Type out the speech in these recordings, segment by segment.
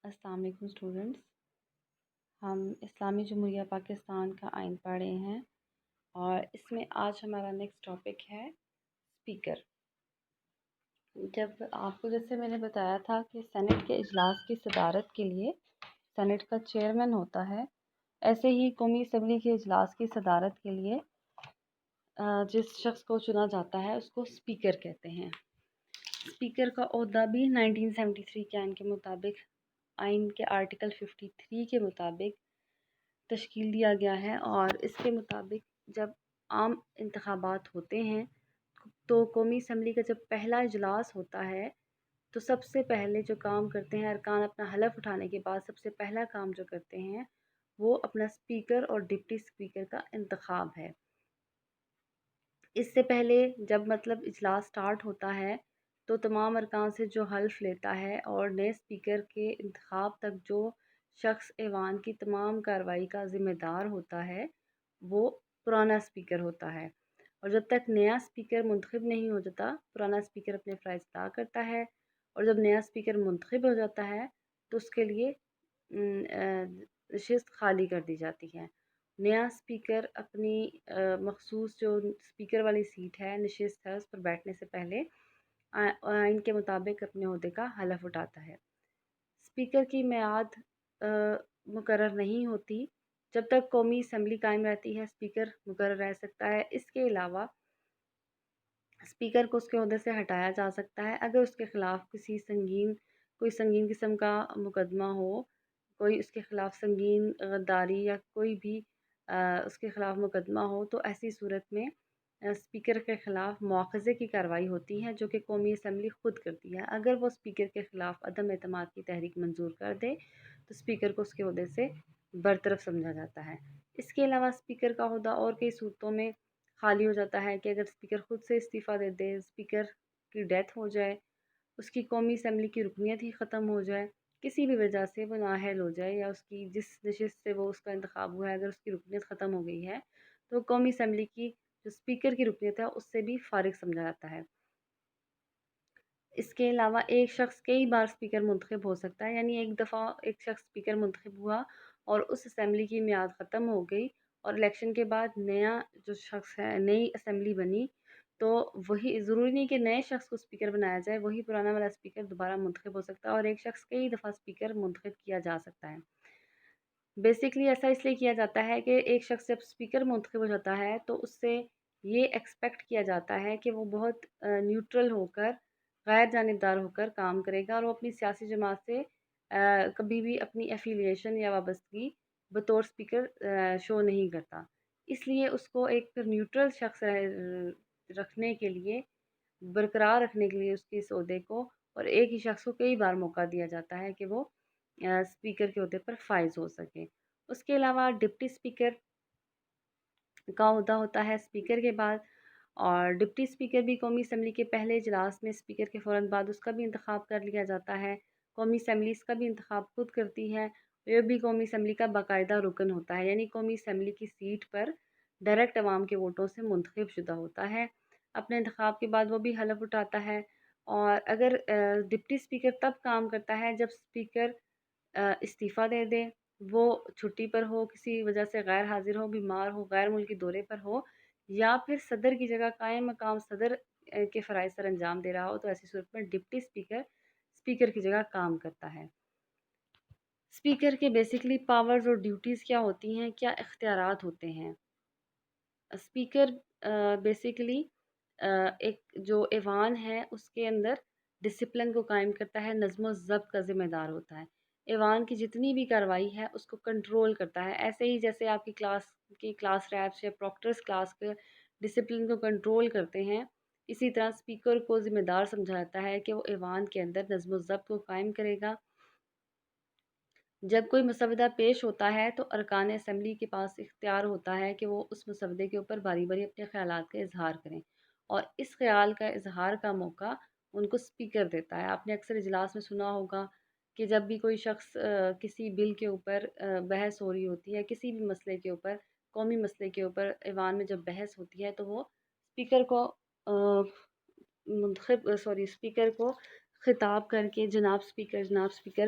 السلام علیکم اسٹوڈنٹس، ہم اسلامی جمہوریہ پاکستان کا آئین پڑھ رہے ہیں اور اس میں آج ہمارا نیکسٹ ٹاپک ہے اسپیکر۔ جب آپ کو جیسے میں نے بتایا تھا کہ سینٹ کے اجلاس کی صدارت کے لیے سینٹ کا چیئرمین ہوتا ہے، ایسے ہی قومی اسمبلی کے اجلاس کی صدارت کے لیے جس شخص کو چنا جاتا ہے اس کو اسپیکر کہتے ہیں۔ اسپیکر کا عہدہ بھی 1973 کے آئین کے مطابق آئین کے آرٹیکل 53 کے مطابق تشکیل دیا گیا ہے، اور اس کے مطابق جب عام انتخابات ہوتے ہیں تو قومی اسمبلی کا جب پہلا اجلاس ہوتا ہے تو سب سے پہلے جو کام کرتے ہیں ارکان اپنا حلف اٹھانے کے بعد سب سے پہلا کام جو کرتے ہیں وہ اپنا اسپیکر اور ڈپٹی اسپیکر کا انتخاب ہے۔ اس سے پہلے جب اجلاس سٹارٹ ہوتا ہے تو تمام ارکان سے جو حلف لیتا ہے اور نئے اسپیکر کے انتخاب تک جو شخص ایوان کی تمام کارروائی کا ذمہ دار ہوتا ہے وہ پرانا اسپیکر ہوتا ہے، اور جب تک نیا اسپیکر منتخب نہیں ہو جاتا پرانا اسپیکر اپنے فرائض ادا کرتا ہے، اور جب نیا اسپیکر منتخب ہو جاتا ہے تو اس کے لیے نشست خالی کر دی جاتی ہے۔ نیا اسپیکر اپنی مخصوص جو اسپیکر والی سیٹ ہے نشست ہے اس پر بیٹھنے سے پہلے آئین کے مطابق اپنے عہدے کا حلف اٹھاتا ہے۔ اسپیکر کی میعاد مقرر نہیں ہوتی، جب تک قومی اسمبلی قائم رہتی ہے اسپیکر مقرر رہ سکتا ہے۔ اس کے علاوہ اسپیکر کو اس کے عہدے سے ہٹایا جا سکتا ہے اگر اس کے خلاف کوئی سنگین قسم کا مقدمہ ہو، کوئی اس کے خلاف سنگین غداری یا کوئی بھی اس کے خلاف مقدمہ ہو، تو ایسی صورت میں اسپیکر کے خلاف مواخذے کی کارروائی ہوتی ہے جو کہ قومی اسمبلی خود کرتی ہے۔ اگر وہ اسپیکر کے خلاف عدم اعتماد کی تحریک منظور کر دے تو اسپیکر کو اس کے عہدے سے برطرف سمجھا جاتا ہے۔ اس کے علاوہ اسپیکر کا عہدہ اور کئی صورتوں میں خالی ہو جاتا ہے کہ اگر اسپیکر خود سے استعفیٰ دے دے، اسپیکر کی ڈیتھ ہو جائے، اس کی قومی اسمبلی کی رکنیت ہی ختم ہو جائے، کسی بھی وجہ سے وہ نااہل ہو جائے، یا اس کی جس نشست سے وہ اس کا انتخاب ہوا ہے اگر اس کی رکنیت ختم ہو گئی ہے تو قومی اسمبلی کی جو اسپیکر کی رکنیت ہے اس سے بھی فارغ سمجھا جاتا ہے۔ اس کے علاوہ ایک شخص کئی بار اسپیکر منتخب ہو سکتا ہے، یعنی ایک دفعہ ایک شخص اسپیکر منتخب ہوا اور اس اسمبلی کی میعاد ختم ہو گئی اور الیکشن کے بعد نیا جو شخص ہے نئی اسمبلی بنی تو وہی ضروری نہیں کہ نئے شخص کو اسپیکر بنایا جائے، وہی پرانا والا اسپیکر دوبارہ منتخب ہو سکتا ہے، اور ایک شخص کئی دفعہ اسپیکر منتخب کیا جا سکتا ہے۔ بیسکلی ایسا اس لیے کیا جاتا ہے کہ ایک شخص جب اسپیکر منتخب ہو جاتا ہے تو اس سے یہ ایکسپیکٹ کیا جاتا ہے کہ وہ بہت نیوٹرل ہو کر، غیر جانبدار ہو کر کام کرے گا، اور وہ اپنی سیاسی جماعت سے کبھی بھی اپنی ایفیلیشن یا وابستگی بطور اسپیکر شو نہیں کرتا۔ اس لیے اس کو ایک نیوٹرل شخص رکھنے کے لیے، برقرار رکھنے کے لیے اس کے اس عہدے کو، اور ایک ہی شخص کو کئی بار موقع دیا جاتا ہے کہ وہ اسپیکر کے عہدے پر فائز ہو سکے۔ اس کے علاوہ ڈپٹی اسپیکر کا عہدہ ہوتا ہے اسپیکر کے بعد، اور ڈپٹی اسپیکر بھی قومی اسمبلی کے پہلے اجلاس میں اسپیکر کے فوراً بعد اس کا بھی انتخاب کر لیا جاتا ہے۔ قومی اسمبلی اس کا بھی انتخاب خود کرتی ہے، یہ بھی قومی اسمبلی کا باقاعدہ رکن ہوتا ہے، یعنی قومی اسمبلی کی سیٹ پر ڈائریکٹ عوام کے ووٹوں سے منتخب شدہ ہوتا ہے۔ اپنے انتخاب کے بعد وہ بھی حلف اٹھاتا ہے، اور اگر ڈپٹی اسپیکر تب کام کرتا ہے جب اسپیکر استعفیٰ دے دے، وہ چھٹی پر ہو، کسی وجہ سے غیر حاضر ہو، بیمار ہو، غیر ملکی دورے پر ہو، یا پھر صدر کی جگہ قائم مقام صدر کے فرائض سر انجام دے رہا ہو، تو ایسی صورت میں ڈپٹی اسپیکر کی جگہ کام کرتا ہے۔ اسپیکر کے بیسکلی پاورز اور ڈیوٹیز کیا ہوتی ہیں، کیا اختیارات ہوتے ہیں؟ اسپیکر بیسکلی ایک جو ایوان ہے اس کے اندر ڈسپلن کو قائم کرتا ہے، نظم و ضبط کا ذمہ دار ہوتا ہے، ایوان کی جتنی بھی کارروائی ہے اس کو کنٹرول کرتا ہے۔ ایسے ہی جیسے آپ کی کلاس ریپس یا پروکٹرز کلاس کے ڈسپلن کو کنٹرول کرتے ہیں، اسی طرح اسپیکر کو ذمہ دار سمجھا جاتا ہے کہ وہ ایوان کے اندر نظم و ضبط کو قائم کرے گا۔ جب کوئی مسودہ پیش ہوتا ہے تو ارکان اسمبلی کے پاس اختیار ہوتا ہے کہ وہ اس مسودے کے اوپر باری باری اپنے خیالات کا اظہار کریں، اور اس خیال کا اظہار کا موقع ان کو اسپیکر دیتا ہے۔ آپ نے اکثر اجلاس میں سنا ہوگا کہ جب بھی کوئی شخص کسی بل کے اوپر بحث ہو رہی ہوتی ہے، کسی بھی مسئلے کے اوپر، قومی مسئلے کے اوپر ایوان میں جب بحث ہوتی ہے تو وہ اسپیکر کو خطاب کر کے جناب اسپیکر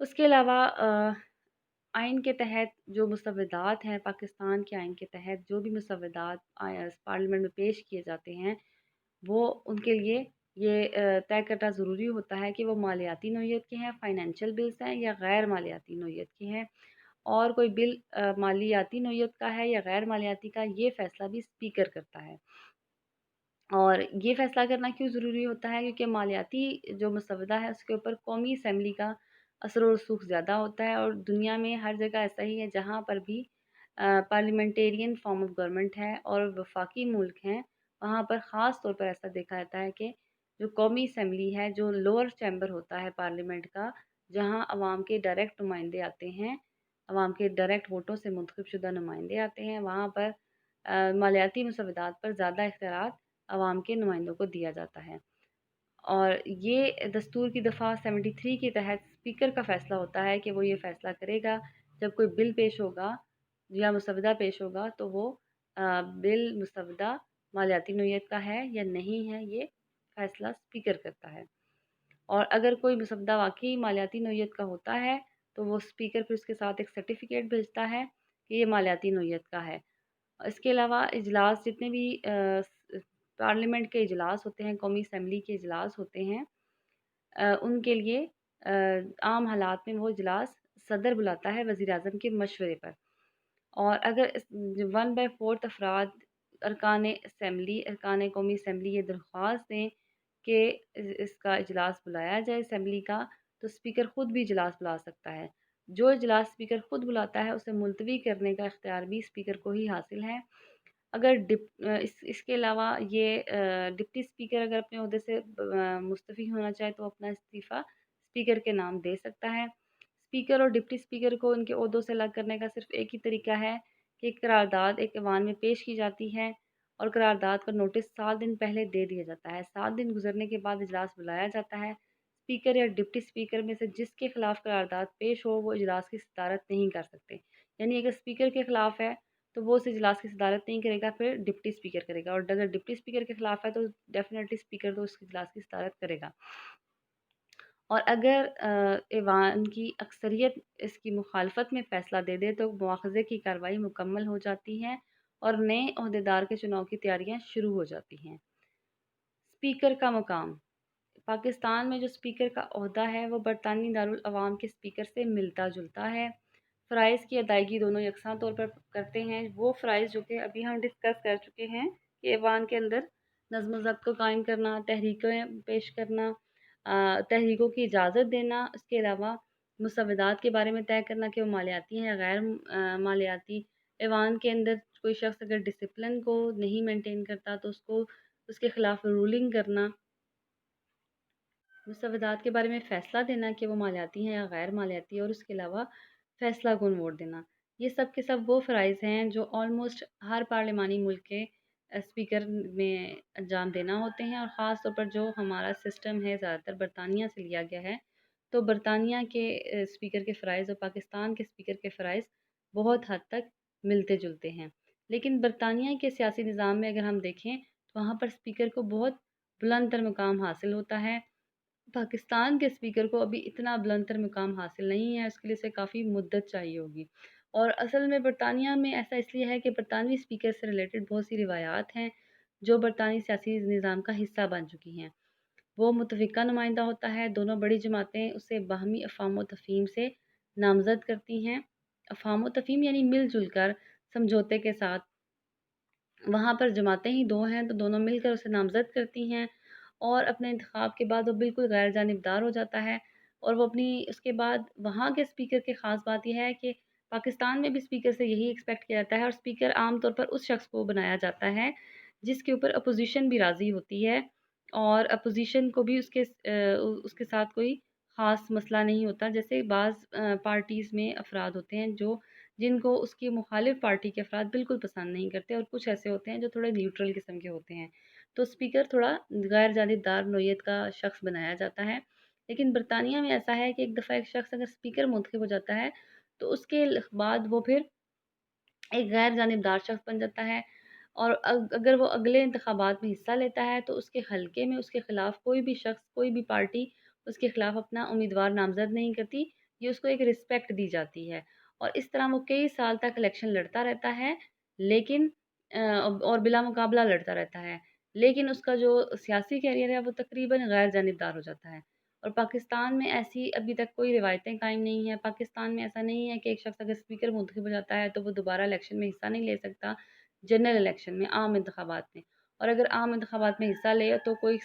اس کے علاوہ آئین کے تحت جو مسودات ہیں، پاکستان کے آئین کے تحت جو بھی مسودات پارلیمنٹ میں پیش کیے جاتے ہیں، وہ ان کے لیے یہ طے کرنا ضروری ہوتا ہے کہ وہ مالیاتی نوعیت کے ہیں، فائنینشیل بلز ہیں یا غیر مالیاتی نوعیت کے ہیں، اور کوئی بل مالیاتی نوعیت کا ہے یا غیر مالیاتی کا، یہ فیصلہ بھی اسپیکر کرتا ہے۔ اور یہ فیصلہ کرنا کیوں ضروری ہوتا ہے؟ کیونکہ مالیاتی جو مسودہ ہے اس کے اوپر قومی اسمبلی کا اثر و رسوخ زیادہ ہوتا ہے، اور دنیا میں ہر جگہ ایسا ہی ہے جہاں پر بھی پارلیمنٹیرین فارم آف گورنمنٹ ہے اور وفاقی ملک ہیں، وہاں پر خاص طور پر ایسا دیکھا جاتا ہے کہ جو قومی اسمبلی ہے، جو لوور چیمبر ہوتا ہے پارلیمنٹ کا، جہاں عوام کے ڈائریکٹ نمائندے آتے ہیں، عوام کے ڈائریکٹ ووٹوں سے منتخب شدہ نمائندے آتے ہیں، وہاں پر مالیاتی مسودات پر زیادہ اختیارات عوام کے نمائندوں کو دیا جاتا ہے۔ اور یہ دستور کی دفعہ 73 کے تحت اسپیکر کا فیصلہ ہوتا ہے کہ وہ یہ فیصلہ کرے گا جب کوئی بل پیش ہوگا یا مسودہ پیش ہوگا تو وہ بل مسودہ مالیاتی نوعیت کا ہے یا نہیں ہے، یہ فیصلہ اسپیکر کرتا ہے۔ اور اگر کوئی مسودہ واقعی مالیاتی نوعیت کا ہوتا ہے تو وہ اسپیکر پھر اس کے ساتھ ایک سرٹیفکیٹ بھیجتا ہے کہ یہ مالیاتی نوعیت کا ہے۔ اس کے علاوہ اجلاس جتنے بھی پارلیمنٹ کے اجلاس ہوتے ہیں، قومی اسمبلی کے اجلاس ہوتے ہیں، ان کے لیے عام حالات میں وہ اجلاس صدر بلاتا ہے وزیر اعظم کے مشورے پر، اور اگر 1/4 افراد ارکان قومی اسمبلی یہ درخواست دیں کہ اس کا اجلاس بلایا جائے اسمبلی کا، تو اسپیکر خود بھی اجلاس بلا سکتا ہے۔ جو اجلاس اسپیکر خود بلاتا ہے اسے ملتوی کرنے کا اختیار بھی اسپیکر کو ہی حاصل ہے۔ اگر اس کے علاوہ یہ ڈپٹی اسپیکر اگر اپنے عہدے سے مستعفی ہونا چاہے تو اپنا استعفیٰ اسپیکر کے نام دے سکتا ہے۔ اسپیکر اور ڈپٹی اسپیکر کو ان کے عہدوں سے الگ کرنے کا صرف ایک ہی طریقہ ہے کہ ایک قرارداد ایک ایوان میں پیش کی جاتی ہے اور قرارداد کا نوٹس 7 دن پہلے دے دیا جاتا ہے۔ 7 دن گزرنے کے بعد اجلاس بلایا جاتا ہے۔ اسپیکر یا ڈپٹی اسپیکر میں سے جس کے خلاف قرارداد پیش ہو وہ اجلاس کی صدارت نہیں کر سکتے، یعنی اگر اسپیکر کے خلاف ہے تو وہ اس اجلاس کی صدارت نہیں کرے گا، پھر ڈپٹی اسپیکر کرے گا، اور اگر ڈپٹی اسپیکر کے خلاف ہے تو ڈیفینیٹلی اسپیکر تو اس اجلاس کی صدارت کرے گا۔ اور اگر ایوان کی اکثریت اس کی مخالفت میں فیصلہ دے دے تو مواخذے کی کارروائی مکمل ہو جاتی ہے اور نئے عہدیدار کے چناؤ کی تیاریاں شروع ہو جاتی ہیں۔ اسپیکر کا مقام پاکستان میں جو اسپیکر کا عہدہ ہے وہ برطانوی دارالعوام کے اسپیکر سے ملتا جلتا ہے۔ فرائض کی ادائیگی دونوں یکساں طور پر کرتے ہیں، وہ فرائض جو کہ ابھی ہم ڈسکس کر چکے ہیں کہ ایوان کے اندر نظم و ضبط کو قائم کرنا، تحریکیں پیش کرنا، تحریکوں کی اجازت دینا، اس کے علاوہ مسودات کے بارے میں طے کرنا کہ وہ مالیاتی ہیں یا غیر مالیاتی۔ ایوان کے اندر کوئی شخص اگر ڈسپلن کو نہیں مینٹین کرتا تو اس کے خلاف رولنگ کرنا، مسودات کے بارے میں فیصلہ دینا کہ وہ مالیاتی ہیں یا غیر مالیاتی، اور اس کے علاوہ فیصلہ کن ووٹ دینا، یہ سب کے سب وہ فرائض ہیں جو آلموسٹ ہر پارلیمانی ملک کے اسپیکر میں انجام دینا ہوتے ہیں، اور خاص طور پر جو ہمارا سسٹم ہے زیادہ تر برطانیہ سے لیا گیا ہے، تو برطانیہ کے اسپیکر کے فرائض اور پاکستان کے اسپیکر کے فرائض بہت حد تک ملتے جلتے ہیں۔ لیکن برطانیہ کے سیاسی نظام میں اگر ہم دیکھیں تو وہاں پر اسپیکر کو بہت بلند تر مقام حاصل ہوتا ہے۔ پاکستان کے اسپیکر کو ابھی اتنا بلند تر مقام حاصل نہیں ہے، اس کے لیے اسے کافی مدت چاہیے ہوگی۔ اور اصل میں برطانیہ میں ایسا اس لیے ہے کہ برطانوی اسپیکر سے ریلیٹڈ بہت سی روایات ہیں جو برطانوی سیاسی نظام کا حصہ بن چکی ہیں۔ وہ متفقہ نمائندہ ہوتا ہے، دونوں بڑی جماعتیں اسے باہمی افہام و تفہیم سے نامزد کرتی ہیں۔ افہام و تفہیم یعنی مل جل کر سمجھوتے کے ساتھ، وہاں پر جماعتیں ہی دو ہیں تو دونوں مل کر اسے نامزد کرتی ہیں، اور اپنے انتخاب کے بعد وہ بالکل غیر جانبدار ہو جاتا ہے، اور وہ اس کے بعد وہاں کے اسپیکر کی خاص بات یہ ہے کہ پاکستان میں بھی اسپیکر سے یہی ایکسپیکٹ کیا جاتا ہے، اور اسپیکر عام طور پر اس شخص کو بنایا جاتا ہے جس کے اوپر اپوزیشن بھی راضی ہوتی ہے، اور اپوزیشن کو بھی اس کے ساتھ کوئی خاص مسئلہ نہیں ہوتا۔ جیسے بعض پارٹیز میں افراد ہوتے ہیں جن کو اس کی مخالف پارٹی کے افراد بالکل پسند نہیں کرتے، اور کچھ ایسے ہوتے ہیں جو تھوڑے نیوٹرل قسم کے ہوتے ہیں، تو اسپیکر تھوڑا غیر جانبدار نوعیت کا شخص بنایا جاتا ہے۔ لیکن برطانیہ میں ایسا ہے کہ ایک دفعہ ایک شخص اگر اسپیکر منتخب ہو جاتا ہے تو اس کے بعد وہ پھر ایک غیر جانبدار شخص بن جاتا ہے، اور اگر وہ اگلے انتخابات میں حصہ لیتا ہے تو اس کے حلقے میں اس کے خلاف کوئی بھی شخص، کوئی بھی پارٹی اس کے خلاف اپنا امیدوار نامزد نہیں کرتی، یہ اس کو ایک رسپیکٹ دی جاتی ہے، اور اس طرح وہ کئی سال تک الیکشن لڑتا رہتا ہے، لیکن اور بلا مقابلہ لڑتا رہتا ہے، لیکن اس کا جو سیاسی کیریئر ہے وہ تقریباً غیر جانبدار ہو جاتا ہے۔ اور پاکستان میں ایسی ابھی تک کوئی روایتیں قائم نہیں ہیں۔ پاکستان میں ایسا نہیں ہے کہ ایک شخص اگر اسپیکر منتخب ہو جاتا ہے تو وہ دوبارہ الیکشن میں حصہ نہیں لے سکتا، جنرل الیکشن میں، عام انتخابات میں، اور اگر عام انتخابات میں حصہ لے تو کوئی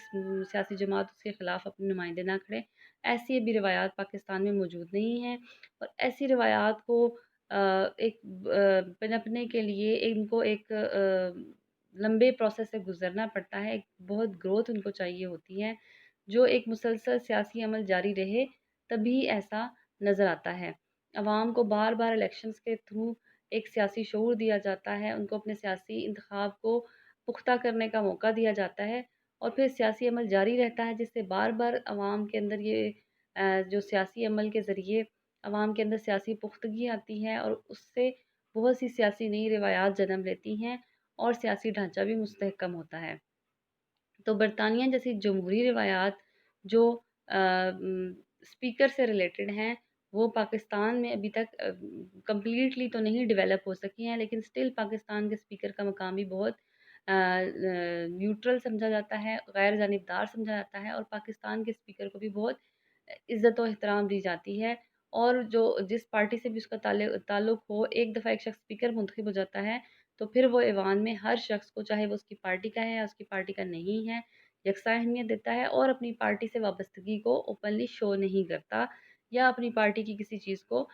سیاسی جماعت اس کے خلاف اپنے نمائندے نہ کھڑے۔ ایسی ابھی روایات پاکستان میں موجود نہیں ہیں، اور ایسی روایات کو ایک پنپنے کے لیے ان کو ایک لمبے پروسیس سے گزرنا پڑتا ہے، ایک بہت گروتھ ان کو چاہیے ہوتی ہے، جو ایک مسلسل سیاسی عمل جاری رہے تبھی ایسا نظر آتا ہے۔ عوام کو بار بار الیکشنز کے تھرو ایک سیاسی شعور دیا جاتا ہے، ان کو اپنے سیاسی انتخاب کو پختہ کرنے کا موقع دیا جاتا ہے، اور پھر سیاسی عمل جاری رہتا ہے، جس سے بار بار عوام کے اندر یہ جو سیاسی عمل کے ذریعے عوام کے اندر سیاسی پختگی آتی ہے، اور اس سے بہت سی سیاسی نئی روایات جنم لیتی ہیں اور سیاسی ڈھانچہ بھی مستحکم ہوتا ہے۔ تو برطانیہ جیسی جمہوری روایات جو اسپیکر سے ریلیٹڈ ہیں، وہ پاکستان میں ابھی تک کمپلیٹلی تو نہیں ڈیولپ ہو سکی ہیں، لیکن سٹل پاکستان کے اسپیکر کا مقام بھی بہت نیوٹرل سمجھا جاتا ہے، غیر جانبدار سمجھا جاتا ہے، اور پاکستان کے اسپیکر کو بھی بہت عزت و احترام دی جاتی ہے، اور جو جس پارٹی سے بھی اس کا تعلق ہو، ایک دفعہ ایک شخص اسپیکر منتخب ہو جاتا ہے تو پھر وہ ایوان میں ہر شخص کو، چاہے وہ اس کی پارٹی کا ہے یا اس کی پارٹی کا نہیں ہے، یکساں اہمیت دیتا ہے، اور اپنی پارٹی سے وابستگی کو اوپنلی شو نہیں کرتا، یا اپنی پارٹی کی کسی چیز کو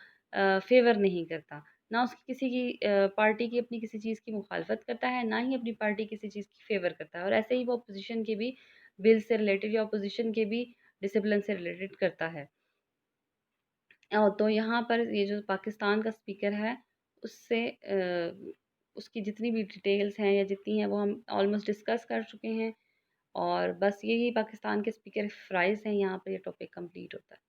فیور نہیں کرتا، نہ اس کی کسی کی پارٹی کی اپنی کسی چیز کی مخالفت کرتا ہے، نہ ہی اپنی پارٹی کسی چیز کی فیور کرتا ہے، اور ایسے ہی وہ اپوزیشن کے بھی بل سے ریلیٹڈ یا اپوزیشن کے بھی ڈسپلن سے ریلیٹڈ کرتا ہے۔ تو یہاں پر یہ جو پاکستان کا اسپیکر ہے، اس سے اس کی جتنی بھی ڈیٹیلز ہیں یا جتنی ہیں وہ ہم آلموسٹ ڈسکس کر چکے ہیں، اور بس یہی پاکستان کے اسپیکر فرائض ہیں، یہاں پر یہ ٹاپک کمپلیٹ ہوتا ہے۔